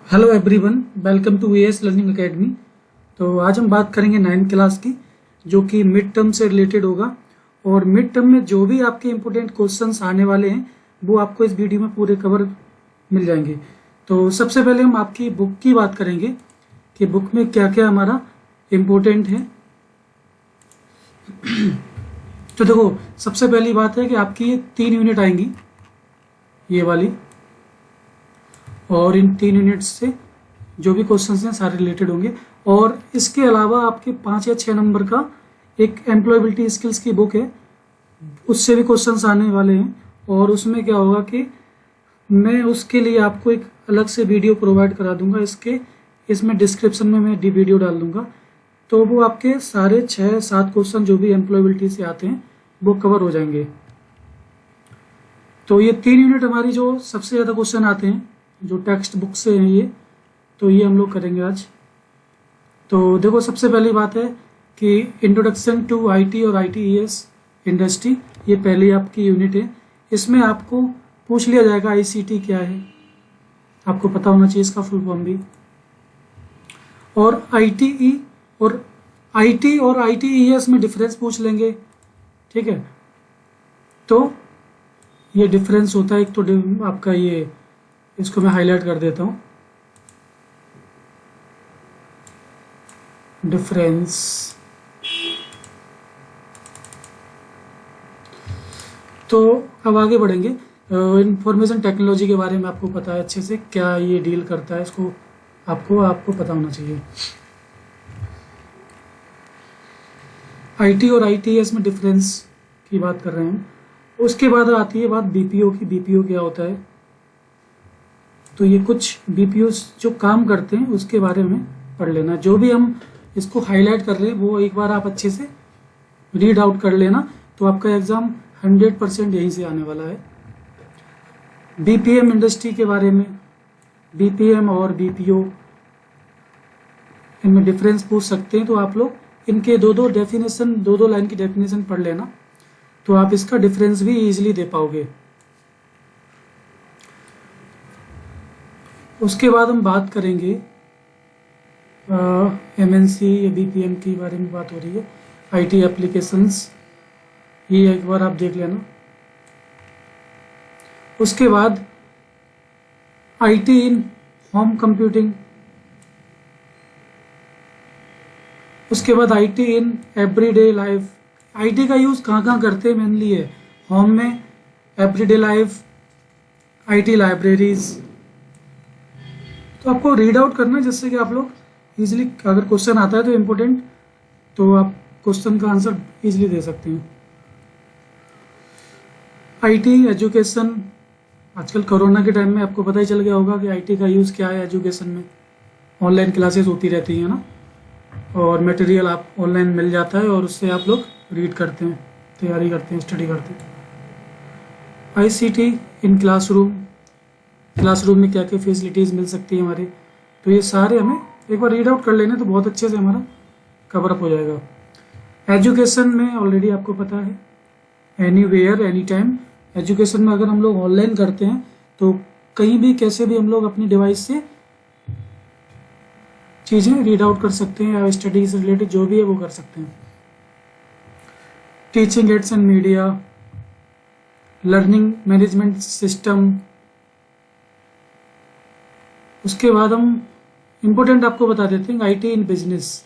Hello everyone, welcome to AS learning academy. तो आज हम बात करेंगे 9th क्लास की, जो कि मिड टर्म से रिलेटेड होगा। और मिड टर्म में जो भी आपके इम्पोर्टेंट क्वेश्चंस आने वाले हैं वो आपको इस वीडियो में पूरे कवर मिल जाएंगे। तो सबसे पहले हम आपकी बुक की बात करेंगे कि बुक में क्या क्या हमारा इम्पोर्टेंट है। तो देखो, सबसे पहली बात है कि आपकी ये 3 यूनिट आएंगी, ये वाली, और इन 3 यूनिट्स से जो भी क्वेश्चंस हैं सारे रिलेटेड होंगे। और इसके अलावा आपके 5 या 6 नंबर का एक एम्प्लॉयबिलिटी स्किल्स की बुक है, उससे भी क्वेश्चंस आने वाले हैं। और उसमें क्या होगा कि मैं उसके लिए आपको एक अलग से वीडियो प्रोवाइड करा दूंगा, इसमें डिस्क्रिप्शन में मैं वीडियो डाल दूंगा। तो वो आपके सारे 6-7 क्वेश्चन जो भी एम्प्लॉयबिलिटी से आते हैं वो कवर हो जाएंगे। तो ये 3 यूनिट हमारी जो सबसे ज़्यादा क्वेश्चन आते हैं जो टेक्स्ट बुक से हैं ये, तो ये हम लोग करेंगे आज। तो देखो, सबसे पहली बात है कि इंट्रोडक्शन टू आईटी और आईटीईएस इंडस्ट्री, ये पहली आपकी यूनिट है। इसमें आपको पूछ लिया जाएगा आईसीटी क्या है, आपको पता होना चाहिए इसका फुल फॉर्म भी। और आईटीई और आईटी और आईटीईएस में डिफरेंस पूछ लेंगे, ठीक है। तो ये डिफरेंस होता है, एक तो आपका ये, इसको मैं हाईलाइट कर देता हूं, डिफरेंस। तो अब आगे बढ़ेंगे। इंफॉर्मेशन टेक्नोलॉजी के बारे में आपको पता है अच्छे से, क्या ये डील करता है, इसको आपको पता होना चाहिए। आईटी और आईटीएस में डिफरेंस की बात कर रहे हैं। उसके बाद आती है बात बीपीओ की। बीपीओ क्या होता है, तो ये कुछ बीपीओ जो काम करते हैं उसके बारे में पढ़ लेना। जो भी हम इसको हाईलाइट कर रहे हैं वो एक बार आप अच्छे से रीड आउट कर लेना, तो आपका एग्जाम 100% यहीं से आने वाला है। बीपीएम इंडस्ट्री के बारे में, बीपीएम और बीपीओ, इनमें डिफरेंस पूछ सकते हैं। तो आप लोग इनके दो दो लाइन की डेफिनेशन पढ़ लेना, तो आप इसका डिफरेंस भी इजीली दे पाओगे। उसके बाद हम बात करेंगे एमएनसी या बीपीएम के बारे में बात हो रही है। आईटी एप्लीकेशंस, ये एक बार आप देख लेना। उसके बाद आईटी इन होम कंप्यूटिंग, उसके बाद IT in everyday life. IT का यूज कहाँ कहाँ करते हैं, मेनली है होम में, एवरीडे लाइफ, आईटी लाइब्रेरीज। तो आपको रीड आउट करना है जिससे कि आप लोग इजीली, अगर क्वेश्चन आता है तो इम्पोर्टेंट, तो आप क्वेश्चन का आंसर इजीली दे सकते हैं। आईटी एजुकेशन, आजकल कोरोना के टाइम में आपको पता ही चल गया होगा कि आईटी का यूज़ क्या है एजुकेशन में। ऑनलाइन क्लासेस होती रहती हैं ना, और मटेरियल आप ऑनलाइन मिल जाता है और उससे आप लोग रीड करते हैं, तैयारी करते हैं, स्टडी करते हैं। आईसीटी इन क्लासरूम में क्या क्या फैसिलिटीज़ मिल सकती है हमारे, तो ये सारे हमें एक बार रीड आउट कर लेने तो बहुत अच्छे से हमारा कवर अप हो जाएगा। एजुकेशन में ऑलरेडी आपको पता है, एनीवेयर एनी टाइम। एजुकेशन में अगर हम लोग ऑनलाइन करते हैं तो कहीं भी कैसे भी हम लोग अपनी डिवाइस से चीज़ें रीड आउट कर सकते हैं, या स्टडी से रिलेटेड जो भी है वो कर सकते हैं। Teaching ads and media, learning management system. उसके बाद हम इंपॉर्टेंट आपको बता देते हैं IT in business,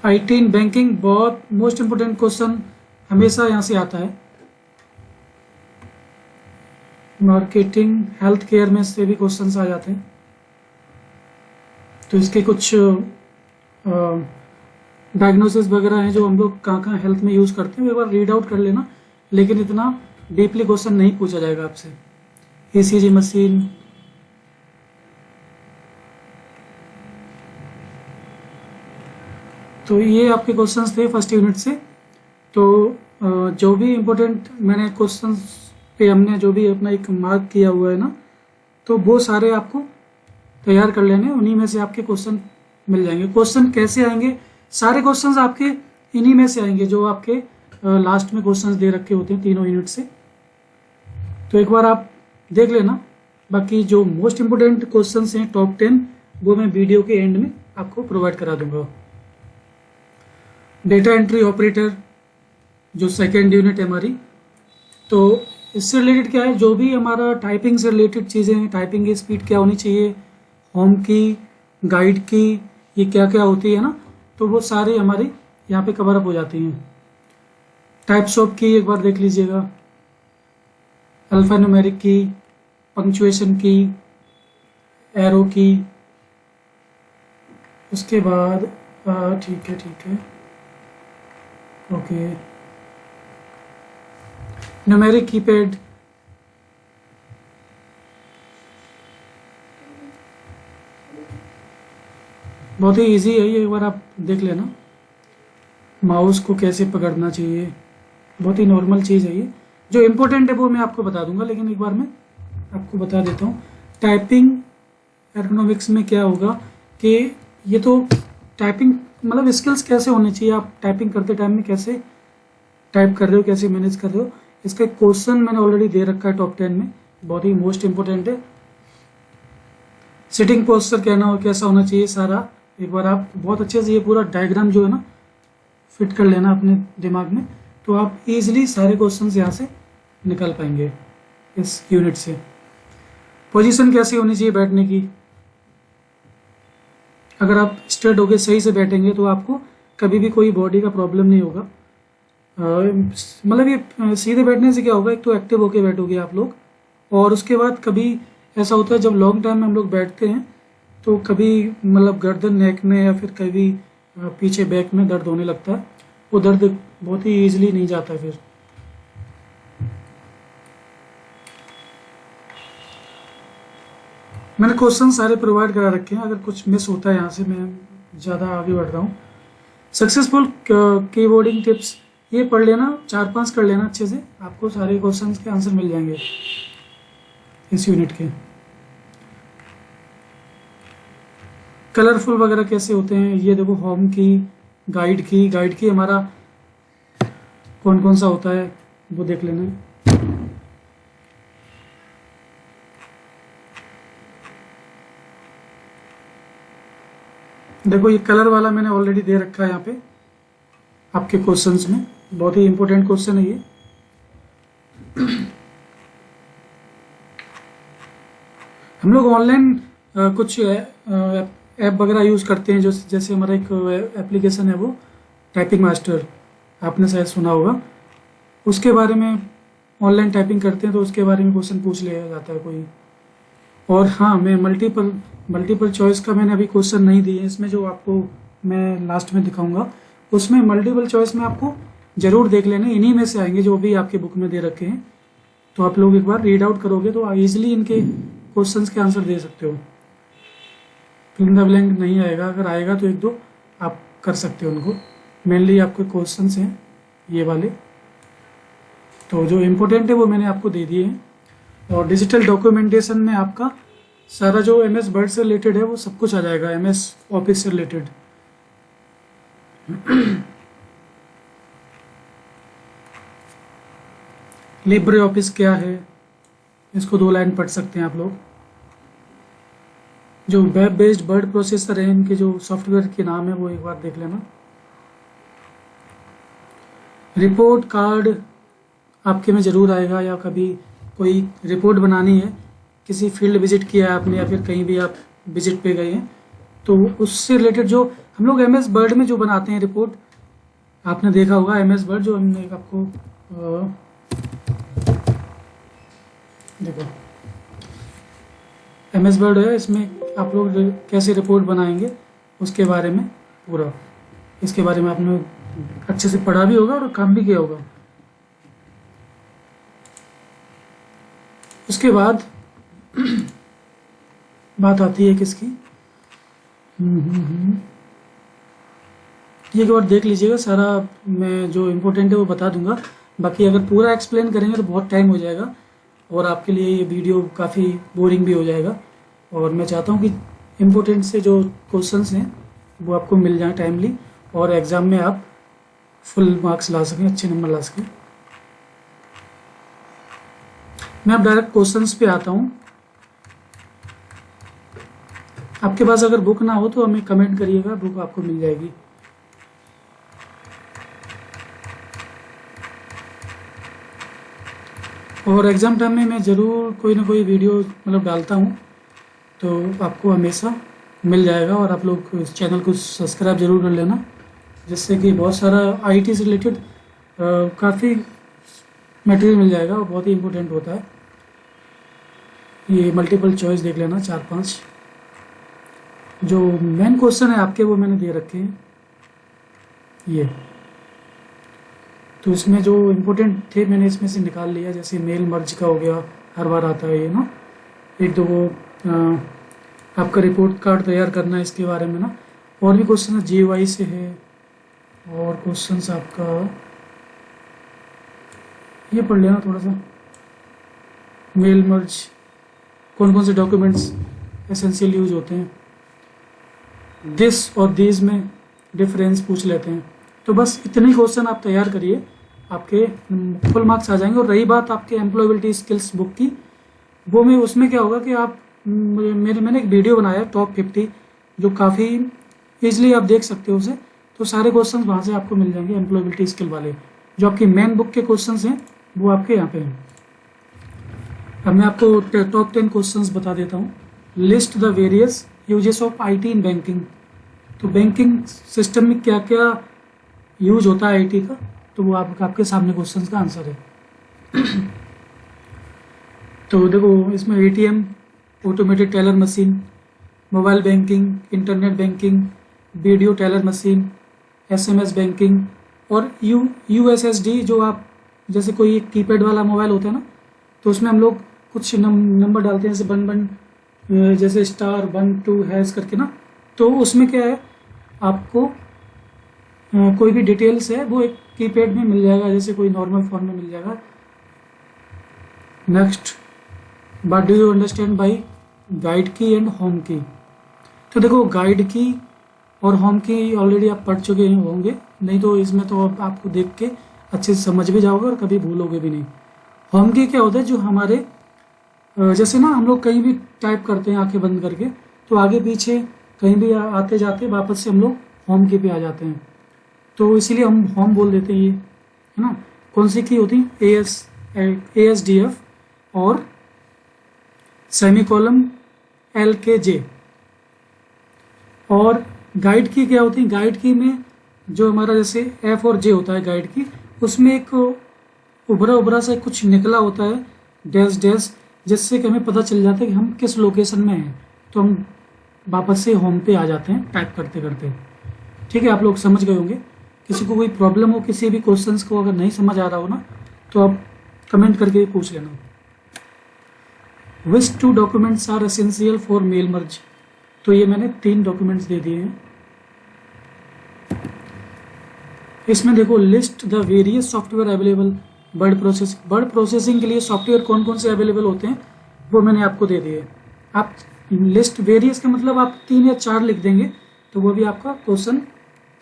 IT in banking. बहुत मोस्ट इंपोर्टेंट क्वेश्चन हमेशा यहाँ से आता है। मार्केटिंग, हेल्थ केयर में से भी क्वेश्चंस आ जाते हैं, तो इसके कुछ डायग्नोसिस वगैरह हैं जो हम लोग कहाँ कहाँ हेल्थ में यूज़ करते हैं, एक बार रीड आउट कर लेना। लेकिन इतना डीपली क्वेश्चन नहीं पूछा जाएगा आपसे। ईसीजी मशीन, तो ये आपके क्वेश्चंस थे फर्स्ट यूनिट से। तो जो भी इम्पोर्टेंट मैंने क्वेश्चंस पे हमने जो भी अपना एक मार्क किया हुआ है ना, तो वो सारे आपको तैयार कर लेने, उन्हीं में से आपके क्वेश्चन मिल जाएंगे। क्वेश्चन कैसे आएंगे, सारे क्वेश्चंस आपके इन्हीं में से आएंगे जो आपके लास्ट में क्वेश्चंस दे रखे होते हैं तीनों यूनिट से। तो एक बार आप देख लेना। बाकी जो मोस्ट इम्पोर्टेंट क्वेश्चंस हैं टॉप 10 वो मैं वीडियो के एंड में आपको प्रोवाइड करा दूंगा। डेटा एंट्री ऑपरेटर जो सेकेंड यूनिट है हमारी, तो इससे रिलेटेड क्या है, जो भी हमारा टाइपिंग से रिलेटेड चीज़ें हैं, टाइपिंग की स्पीड क्या होनी चाहिए, होम की, गाइड की, ये क्या क्या होती है ना, तो वो सारी हमारी यहाँ पे कवर अप हो जाती हैं। टाइप्स ऑफ की एक बार देख लीजिएगा, अल्फान्यूमेरिक की, पंक्चुएशन की, एरो की, उसके बाद ठीक है ओके, न्यूमेरिक कीपैड, बहुत ही इजी है ये, एक बार आप देख लेना। माउस को कैसे पकड़ना चाहिए, बहुत ही नॉर्मल चीज़ है ये। जो इम्पोर्टेंट है वो मैं आपको बता दूंगा, लेकिन एक बार मैं आपको बता देता हूँ। टाइपिंग एर्गोनॉमिक्स में क्या होगा कि ये तो टाइपिंग मतलब स्किल्स कैसे होने चाहिए, आप टाइपिंग करते टाइम में कैसे टाइप कर रहे हो, कैसे मैनेज कर रहे हो, इसका एक क्वेश्चन मैंने ऑलरेडी दे रखा है टॉप 10 में, बहुत ही मोस्ट इंपॉर्टेंट है। सिटिंग पोस्चर कहना कैसा होना चाहिए सारा, एक बार आप बहुत अच्छे से ये पूरा डायग्राम जो है ना फिट कर लेना अपने दिमाग में, तो आप इजीली सारे क्वेश्चंस यहाँ से निकल पाएंगे इस यूनिट से। पोजीशन कैसी होनी चाहिए बैठने की, अगर आप स्ट्रेट होके सही से बैठेंगे तो आपको कभी भी कोई बॉडी का प्रॉब्लम नहीं होगा। मतलब ये सीधे बैठने से क्या होगा, एक तो एक्टिव होके बैठोगे आप लोग, और उसके बाद कभी ऐसा होता है जब लॉन्ग टाइम में हम लोग बैठते हैं तो कभी मतलब गर्दन नेक में या फिर कभी पीछे बैक में दर्द होने लगता है, वो दर्द बहुत ही ईजिली नहीं जाता फिर। मैंने क्वेश्चन सारे प्रोवाइड करा रखे हैं, अगर कुछ मिस होता है यहाँ से मैं ज़्यादा आगे बढ़ रहा हूँ। सक्सेसफुल कीबोर्डिंग टिप्स ये पढ़ लेना, 4-5 कर लेना अच्छे से, आपको सारे क्वेश्चंस के आंसर मिल जाएंगे इस यूनिट के। कलरफुल वगैरह कैसे होते हैं ये देखो, होम की, गाइड की हमारा कौन कौन सा होता है वो देख लेना। देखो ये कलर वाला मैंने ऑलरेडी दे रखा है यहाँ पे आपके क्वेश्चंस में, बहुत ही इंपॉर्टेंट क्वेश्चन है ये। हम लोग ऑनलाइन कुछ ऐप वगैरह यूज़ करते हैं, जो जैसे हमारा एक एप्लीकेशन है वो टाइपिंग मास्टर, आपने शायद सुना होगा, उसके बारे में ऑनलाइन टाइपिंग करते हैं तो उसके बारे में क्वेश्चन पूछ लिया जाता है कोई। और हाँ, मैं मल्टीपल चॉइस का मैंने अभी क्वेश्चन नहीं दिए, इसमें जो आपको मैं लास्ट में दिखाऊंगा उसमें मल्टीपल चॉइस में आपको ज़रूर देख लेना, इन्हीं में से आएंगे जो भी आपके बुक में दे रखे हैं, तो आप लोग एक बार रीड आउट करोगे तो ईजिली इनके क्वेश्चंस के आंसर दे सकते हो। फिल इन द ब्लैंक नहीं आएगा, अगर आएगा तो 1-2 आप कर सकते हो उनको। मेनली आपके क्वेश्चंस हैं ये वाले, तो जो इम्पोर्टेंट है वो मैंने आपको दे दिए हैं। और डिजिटल डॉक्यूमेंटेशन में आपका सारा जो MS वर्ड से रिलेटेड है वो सब कुछ आ जाएगा, MS ऑफिस से रिलेटेड। लिब्रे ऑफिस क्या है, इसको 2 लाइन पढ़ सकते हैं आप लोग। जो वेब बेस्ड वर्ड प्रोसेसर है, इनके जो सॉफ्टवेयर के नाम है वो एक बार देख लेना। रिपोर्ट कार्ड आपके में ज़रूर आएगा, या कभी कोई रिपोर्ट बनानी है, किसी फील्ड विजिट किया है आपने या फिर कहीं भी आप विजिट पे गए हैं, तो उससे रिलेटेड जो हम लोग MS वर्ड में जो बनाते हैं रिपोर्ट, आपने देखा होगा MS वर्ड जो हमने आपको देखो MS वर्ड है, इसमें आप लोग कैसे रिपोर्ट बनाएंगे उसके बारे में पूरा, इसके बारे में आपने अच्छे से पढ़ा भी होगा और काम भी किया होगा। उसके बाद बात आती है किसकी, ये एक बार देख लीजिएगा, सारा मैं जो इम्पोर्टेंट है वो बता दूंगा। बाकी अगर पूरा एक्सप्लेन करेंगे तो बहुत टाइम हो जाएगा और आपके लिए ये वीडियो काफ़ी बोरिंग भी हो जाएगा, और मैं चाहता हूँ कि इम्पोर्टेंट से जो क्वेश्चंस हैं वो आपको मिल जाए टाइमली, और एग्ज़ाम में आप फुल मार्क्स ला सकें, अच्छे नंबर ला सकें। मैं अब डायरेक्ट क्वेश्चंस पे आता हूँ। आपके पास अगर बुक ना हो तो हमें कमेंट करिएगा, बुक आपको मिल जाएगी। और एग्ज़ाम टाइम में मैं ज़रूर कोई ना कोई वीडियो मतलब डालता हूँ, तो आपको हमेशा मिल जाएगा। और आप लोग इस चैनल को सब्सक्राइब ज़रूर कर लेना, जिससे कि बहुत सारा आईटी से रिलेटेड काफ़ी मटेरियल मिल जाएगा और बहुत ही इम्पोर्टेंट होता है। ये मल्टीपल चॉइस देख लेना, 4-5 जो मेन क्वेश्चन है आपके वो मैंने दे रखे हैं ये। तो इसमें जो इम्पोर्टेंट थे मैंने इसमें से निकाल लिया, जैसे मेल मर्ज का हो गया, हर बार आता है ये ना। एक दो वो आपका रिपोर्ट कार्ड तैयार करना है इसके बारे में ना। और भी क्वेश्चन है जीवाई से है, और क्वेश्चंस आपका ये पढ़ लेना थोड़ा सा। मेल मर्ज, कौन कौन से डॉक्यूमेंट्स एसेंशियल यूज होते हैं, दिस और दीज में डिफरेंस पूछ लेते हैं। तो बस इतने क्वेश्चन आप तैयार करिए, आपके फुल मार्क्स आ जाएंगे। और रही बात आपके एम्प्लॉयबिलिटी स्किल्स बुक की, वो में उसमें क्या होगा कि आप मैंने एक वीडियो बनाया है टॉप 50, जो काफ़ी ईजिली आप देख सकते हो उसे। तो सारे क्वेश्चन वहाँ से आपको मिल जाएंगे एम्प्लॉयबिलिटी स्किल वाले। जो आपकी मेन बुक के क्वेश्चन हैं वो आपके यहाँ पे हैं। अब मैं आपको टॉप 10 क्वेश्चन बता देता हूँ। List the various uses of IT in banking. तो बैंकिंग सिस्टम में क्या क्या यूज होता है आईटी का, तो वो आपके सामने क्वेश्चन का आंसर है। तो देखो इसमें ATM, automated teller machine, mobile banking, internet banking, video teller machine, SMS banking, और यूएसएसडी, जो आप जैसे कोई एक कीपैड वाला मोबाइल होता है ना, तो उसमें हम लोग कुछ नंबर डालते हैं, जैसे 1 जैसे *12# करके ना। तो उसमें क्या है, आपको कोई भी डिटेल्स है वो एक कीपैड में मिल जाएगा, जैसे कोई नॉर्मल फॉर्म में मिल जाएगा। Next, what do you understand by guide की एंड होम की। तो देखो गाइड की और होम की ऑलरेडी आप पढ़ चुके होंगे, नहीं तो इसमें तो आपको देख के अच्छे से समझ भी जाओगे और कभी भूलोगे भी नहीं। होम की क्या होता है, जो हमारे जैसे ना हम लोग कहीं भी टाइप करते हैं आंखें बंद करके, तो आगे पीछे कहीं भी आते जाते वापस से हम लोग होम की पे आ जाते हैं, तो इसीलिए हम होम बोल देते हैं ये, है ना। कौन सी की होती है, ASDF और सेमीकोलन LKJ। और गाइड की क्या होती है, गाइड की में जो हमारा जैसे F और J होता है गाइड की, उसमें एक उभरा सा कुछ निकला होता है, डैश डैश, जिससे कि हमें पता चल जाता है कि हम किस लोकेशन में हैं, तो हम वापस से होम पे आ जाते हैं टाइप करते करते। ठीक है, आप लोग समझ गए होंगे। किसी को कोई प्रॉब्लम हो किसी भी क्वेश्चंस को अगर नहीं समझ आ रहा हो ना, तो आप कमेंट करके पूछ लेना। Which 2 documents are essential for mail merge. तो ये मैंने 3 डॉक्यूमेंट्स दे दिए हैं। इसमें देखो, list the various software available word processing के लिए सॉफ्टवेयर कौन कौन से अवेलेबल होते हैं, वो मैंने आपको दे दिए। आप लिस्ट वेरियस का मतलब आप 3 या 4 लिख देंगे, तो वो भी आपका क्वेश्चन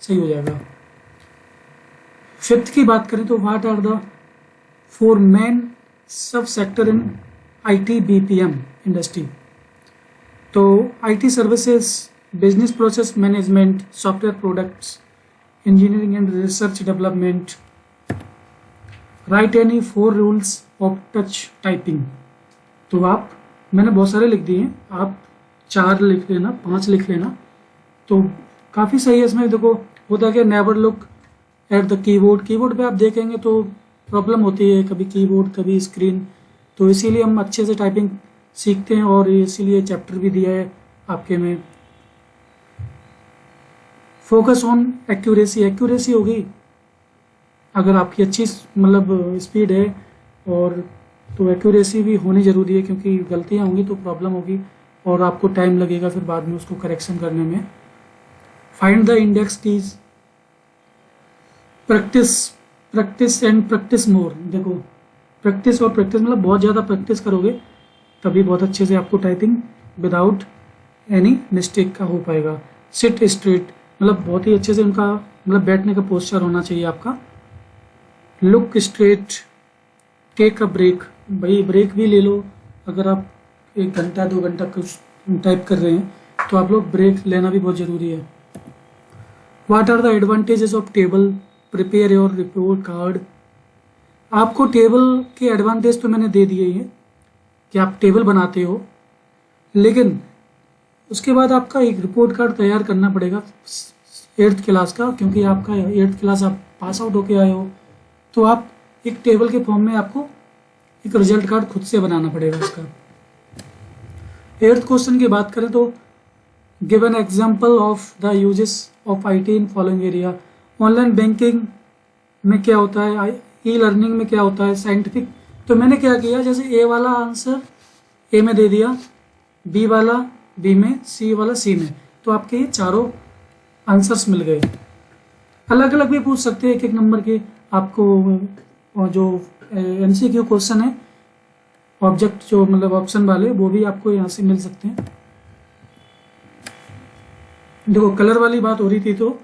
सही हो जाएगा। 5th की बात करें तो व्हाट आर द 4 मेन सब sector in IT BPM industry. तो IT services, business process management, software products, engineering and research development. Right any 4 rules of touch typing. तो आप, मैंने बहुत सारे लिख दिए हैं, आप 4 लिख लेना, 5 लिख लेना, तो काफ़ी सही है। इसमें देखो होता है कि never look at the keyboard पे आप देखेंगे तो प्रॉब्लम होती है, कभी कीबोर्ड कभी स्क्रीन, तो इसीलिए हम अच्छे से टाइपिंग सीखते हैं, और इसीलिए चैप्टर भी दिया है आपके में। फोकस ऑन एक्यूरेसी होगी, अगर आपकी अच्छी मतलब स्पीड है, और तो एक्यूरेसी भी होनी ज़रूरी है, क्योंकि गलतियाँ होंगी तो प्रॉब्लम होगी और आपको टाइम लगेगा फिर बाद में उसको करेक्शन करने में। Find the index keys, practice and practice more. देखो प्रैक्टिस और प्रैक्टिस मतलब बहुत ज़्यादा प्रैक्टिस करोगे तभी बहुत अच्छे से आपको टाइपिंग विदाउट एनी मिस्टेक का हो पाएगा। सिट स्ट्रेट मतलब बहुत ही अच्छे से उनका मतलब बैठने का पोस्चर होना चाहिए आपका। Look straight, take a break, भाई ब्रेक भी ले लो। अगर आप 1 घंटा 2 घंटा कुछ टाइप कर रहे हैं तो आप लोग ब्रेक लेना भी बहुत ज़रूरी है। What are the advantages of table? Prepare your report card. आपको टेबल के एडवांटेज तो मैंने दे दिए हैं कि आप टेबल बनाते हो, लेकिन उसके बाद आपका एक रिपोर्ट कार्ड तैयार करना पड़ेगा 8th क्लास का, क्योंकि आपका 8th क्लास आप पास आउट होके आए हो। तो आप एक टेबल के फॉर्म में आपको एक रिजल्ट कार्ड खुद से बनाना पड़ेगा उसका। 8th क्वेश्चन की बात करें तो give an example of the uses of IT in following area. Online banking में क्या होता है, ई लर्निंग में क्या होता है, साइंटिफिक। तो मैंने क्या किया, जैसे ए वाला आंसर ए में दे दिया, बी वाला बी में, सी वाला सी में, तो आपके ये चारों आंसर्स मिल गए। अलग अलग भी पूछ सकते हैं, एक एक नंबर के आपको। और जो MCQ क्वेश्चन है ऑब्जेक्ट जो मतलब ऑप्शन वाले, वो भी आपको यहाँ से मिल सकते हैं। देखो कलर वाली बात हो रही थी, तो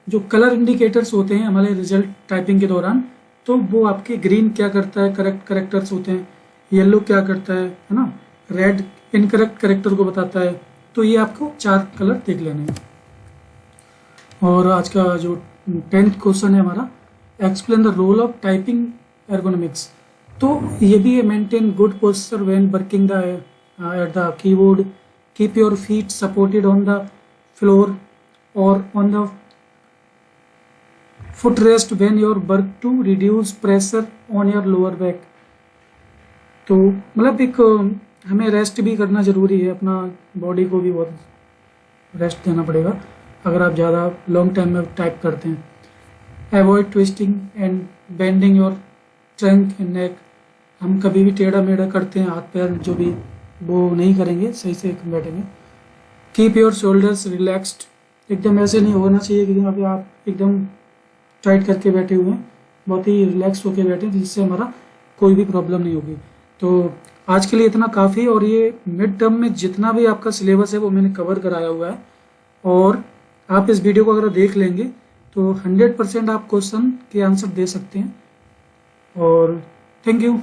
जो कलर इंडिकेटर्स होते हैं हमारे रिजल्ट टाइपिंग के दौरान, तो वो आपके ग्रीन क्या करता है, करेक्ट करेक्टर्स होते हैं, येलो क्या करता है ना, रेड इनकरेक्ट करेक्टर को बताता है। तो ये आपको 4 कलर देख लेने हैं। और आज का जो 10th क्वेश्चन है हमारा, explain the role of typing ergonomics. तो ये भी है, maintain good posture when working the at the keyboard, keep your feet supported on the floor और on the foot rest when your work to reduce pressure on your lower back. तो मतलब एक हमें rest भी करना ज़रूरी है, अपना बॉडी को भी बहुत रेस्ट देना पड़ेगा अगर आप ज़्यादा लॉन्ग टाइम में टाइप करते हैं। Avoid twisting and bending your trunk and neck. हम कभी भी टेढ़ा मेढ़ा करते हैं, हाथ पैर जो भी, वो नहीं करेंगे, सही से बैठेंगे। Keep your shoulders relaxed. एकदम ऐसे नहीं होना चाहिए कि अभी आप एकदम टाइट करके बैठे हुए हैं, बहुत ही रिलैक्स होके बैठे, जिससे हमारा कोई भी प्रॉब्लम नहीं होगी। तो आज के लिए इतना काफ़ी। और ये मिड टर्म में जितना भी आपका सिलेबस है वो मैंने कवर कराया हुआ है, और आप इस वीडियो को अगर देख लेंगे तो 100% आप क्वेश्चन के आंसर दे सकते हैं। और थैंक यू।